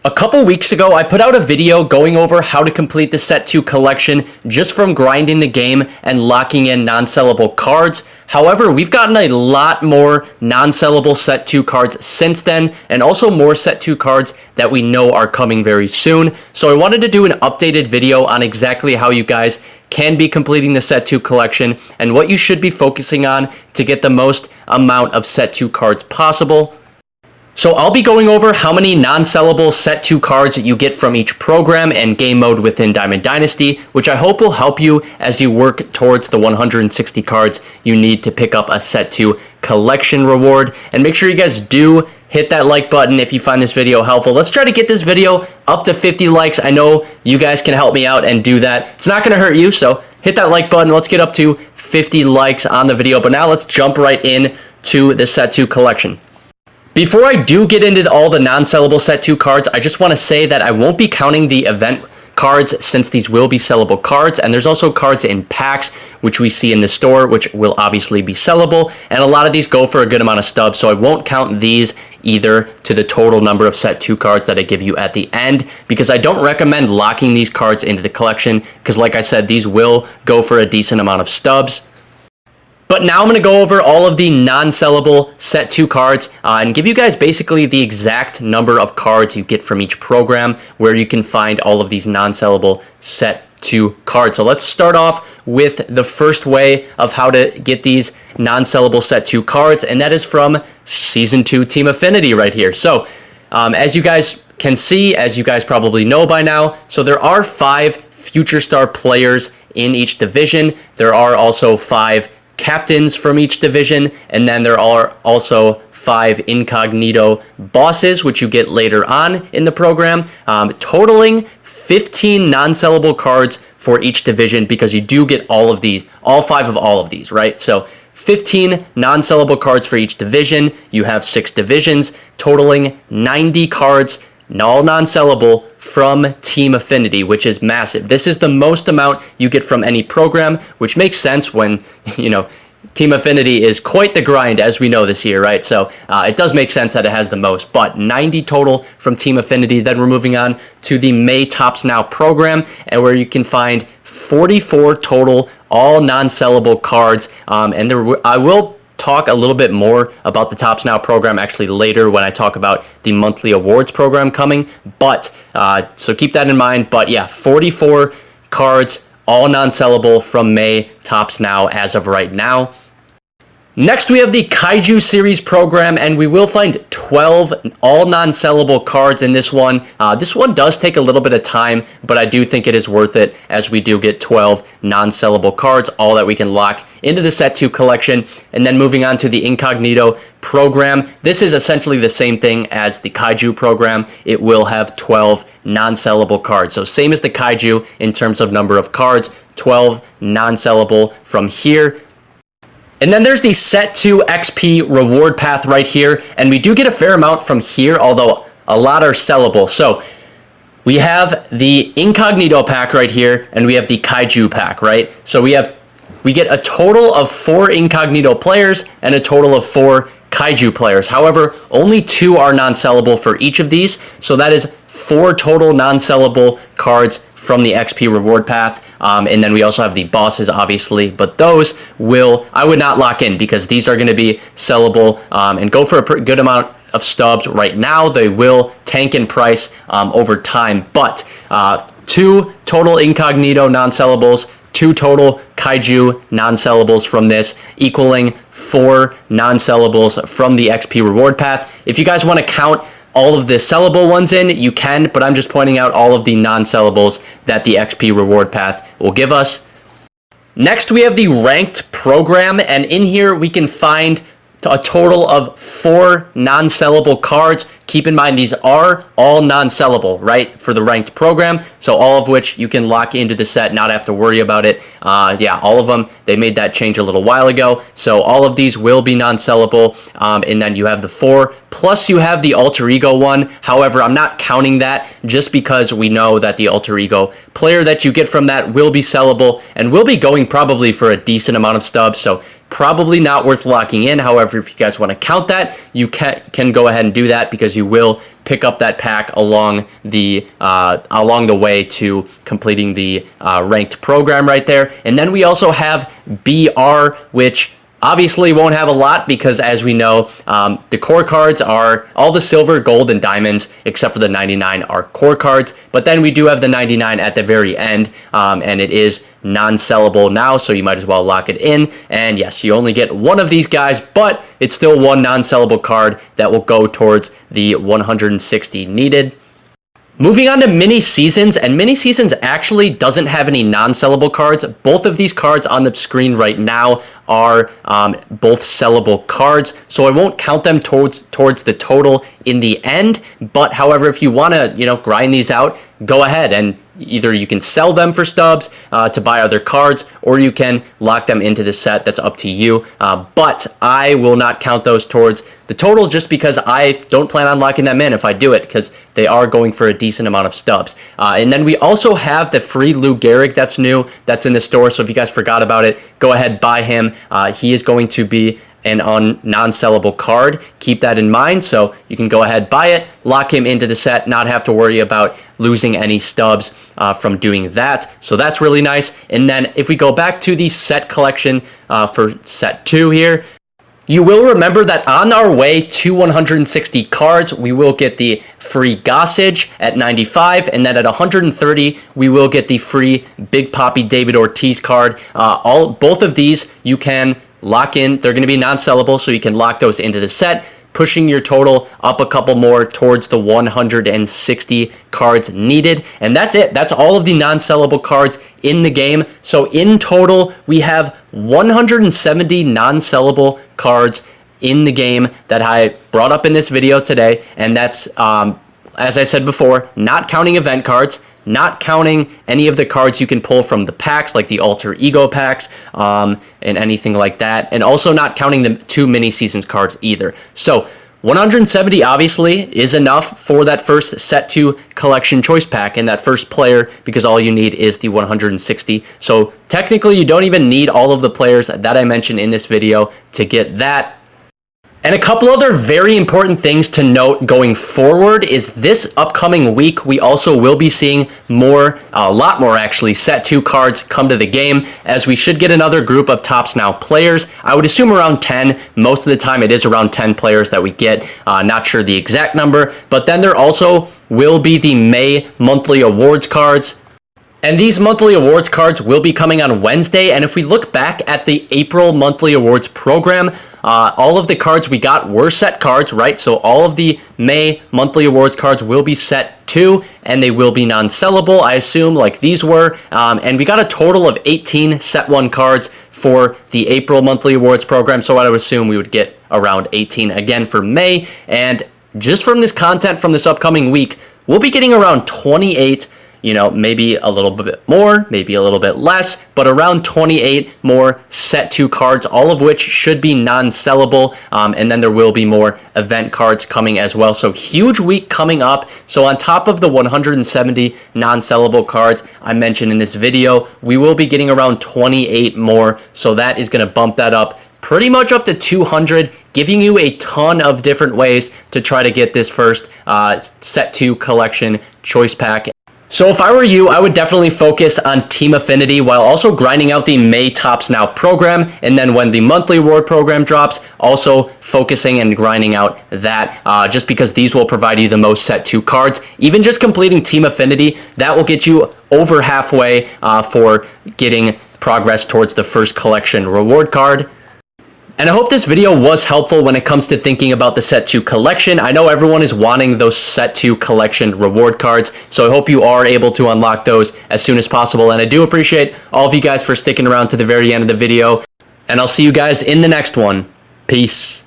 A couple weeks ago, I put out a video going over how to complete the Set 2 collection just from grinding the game and locking in non-sellable cards. However, we've gotten a lot more non-sellable Set 2 cards since then, and also more Set 2 cards that we know are coming very soon. So I wanted to do an updated video on exactly how you guys can be completing the Set 2 collection and what you should be focusing on to get the most amount of Set 2 cards possible. So I'll be going over how many non-sellable Set 2 cards that you get from each program and game mode within Diamond Dynasty, which I hope will help you as you work towards the 160 cards you need to pick up a Set 2 collection reward. And make sure you guys do hit that like button if you find this video helpful. Let's try to get this video up to 50 likes. I know you guys can help me out and do that. It's not going to hurt you, so hit that like button. Let's get up to 50 likes on the video. But now let's jump right in to the Set 2 collection. Before I do get into all the non-sellable Set 2 cards, I just want to say that I won't be counting the event cards since these will be sellable cards, and there's also cards in packs which we see in the store which will obviously be sellable, and a lot of these go for a good amount of stubs, so I won't count these either to the total number of Set 2 cards that I give you at the end, because I don't recommend locking these cards into the collection because, like I said, these will go for a decent amount of stubs. But now I'm going to go over all of the non-sellable Set 2 cards and give you guys basically the exact number of cards you get from each program where you can find all of these non-sellable Set 2 cards. So let's start off with the first way of how to get these non-sellable Set 2 cards, and that is from Season 2 Team Affinity right here. So as you guys can see, as you guys probably know by now, so there are 5 Future Star players in each division. There are also 5 captains from each division, and then there are also 5 incognito bosses which you get later on in the program, totaling 15 non-sellable cards for each division, because you do get all 5 of all of these, right? So 15 non-sellable cards for each division. You have 6 divisions totaling 90 cards, all non-sellable from Team Affinity, which is massive. This is the most amount you get from any program, which makes sense when, you know, Team Affinity is quite the grind, as we know this year, right? So it does make sense that it has the most, but 90 total from Team Affinity. Then we're moving on to the May Tops Now program, and where you can find 44 total, all non-sellable cards. And I will talk a little bit more about the Tops Now program actually later when I talk about the monthly awards program coming, but so keep that in mind. But yeah, 44 cards, all non-sellable from May Tops Now as of right now. Next, we have the Kaiju Series program, and we will find 12 all non-sellable cards in this one. This one does take a little bit of time, but I do think it is worth it, as we do get 12 non-sellable cards, all that we can lock into the Set 2 collection. And then moving on to the Incognito program. This is essentially the same thing as the Kaiju program. It will have 12 non-sellable cards. So same as the Kaiju in terms of number of cards, 12 non-sellable from here. And then there's the Set 2 XP reward path right here, and we do get a fair amount from here, although a lot are sellable. So we have the Incognito pack right here, and we have the Kaiju pack, right? So we get a total of 4 Incognito players and a total of 4 Kaiju players. However, only 2 are non-sellable for each of these, so that is 4 total non-sellable cards from the XP reward path. And then we also have the bosses, obviously, but those I would not lock in, because these are going to be sellable and go for a good amount of stubs right now. They will tank in price over time, but 2 total Incognito non-sellables, 2 total Kaiju non-sellables from this, equaling 4 non-sellables from the XP reward path. If you guys want to count all of the sellable ones in, you can, but I'm just pointing out all of the non-sellables that the XP reward path will give us. Next, we have the ranked program, and in here we can find a total of 4 non-sellable cards. Keep in mind, these are all non-sellable, right, for the ranked program, so all of which you can lock into the set, not have to worry about it. Yeah, all of them, they made that change a little while ago, so all of these will be non-sellable. And then you have the 4 plus you have the alter ego one. However, I'm not counting that just because we know that the alter ego player that you get from that will be sellable and will be going probably for a decent amount of stubs, so probably not worth locking in. However, if you guys want to count that, you can go ahead and do that because you will pick up that pack along the way to completing the ranked program right there. And then we also have BR, which obviously won't have a lot because, as we know, the core cards are all the silver, gold, and diamonds, except for the 99 are core cards. But then we do have the 99 at the very end, and it is non-sellable now, so you might as well lock it in. And yes, you only get one of these guys, but it's still one non-sellable card that will go towards the 160 needed. Moving on to mini seasons, and mini seasons actually doesn't have any non-sellable cards. Both of these cards on the screen right now are both sellable cards, so I won't count them towards the total in the end. But however, if you want to grind these out, go ahead and either you can sell them for stubs to buy other cards, or you can lock them into the set. That's up to you. But I will not count those towards the total just because I don't plan on locking them in if I do it, because they are going for a decent amount of stubs. And then we also have the free Lou Gehrig that's new, that's in the store. So if you guys forgot about it, go ahead, buy him. He is going to be an non-sellable card. Keep that in mind, so you can go ahead, buy it, lock him into the set, not have to worry about losing any stubs from doing that. So that's really nice. And then if we go back to the set collection for set 2 here, you will remember that on our way to 160 cards, we will get the free Gossage at 95, and then at 130, we will get the free Big Papi David Ortiz card. Both of these you can lock in. They're going to be non-sellable, so you can lock those into the set, pushing your total up a couple more towards the 160 cards needed. And that's it. That's all of the non-sellable cards in the game. So in total, we have 170 non-sellable cards in the game that I brought up in this video today. And that's, as I said before, not counting event cards, not counting any of the cards you can pull from the packs, like the alter ego packs, and anything like that, and also not counting the 2 mini seasons cards either. So 170 obviously is enough for that first set 2 collection choice pack and that first player, because all you need is the 160. So technically you don't even need all of the players that I mentioned in this video to get that. And a couple other very important things to note going forward is this upcoming week, we also will be seeing a lot more actually, set 2 cards come to the game, as we should get another group of Tops Now players. I would assume around 10. Most of the time it is around 10 players that we get. Not sure the exact number, but then there also will be the May monthly awards cards. And these monthly awards cards will be coming on Wednesday. And if we look back at the April monthly awards program, all of the cards we got were set cards, right? So all of the May monthly awards cards will be set 2, and they will be non-sellable, I assume, like these were. And we got a total of 18 set 1 cards for the April monthly awards program. So I would assume we would get around 18 again for May. And just from this content from this upcoming week, we'll be getting around 28, maybe a little bit more, maybe a little bit less, but around 28 more set 2 cards, all of which should be non-sellable. And then there will be more event cards coming as well. So huge week coming up. So on top of the 170 non-sellable cards I mentioned in this video, we will be getting around 28 more. So that is going to bump that up pretty much up to 200, giving you a ton of different ways to try to get this first set 2 collection choice pack. So if I were you, I would definitely focus on Team Affinity while also grinding out the May Tops Now program. And then when the monthly award program drops, also focusing and grinding out that, just because these will provide you the most set 2 cards. Even just completing Team Affinity, that will get you over halfway for getting progress towards the first collection reward card. And I hope this video was helpful when it comes to thinking about the set 2 collection. I know everyone is wanting those set 2 collection reward cards, so I hope you are able to unlock those as soon as possible. And I do appreciate all of you guys for sticking around to the very end of the video. And I'll see you guys in the next one. Peace.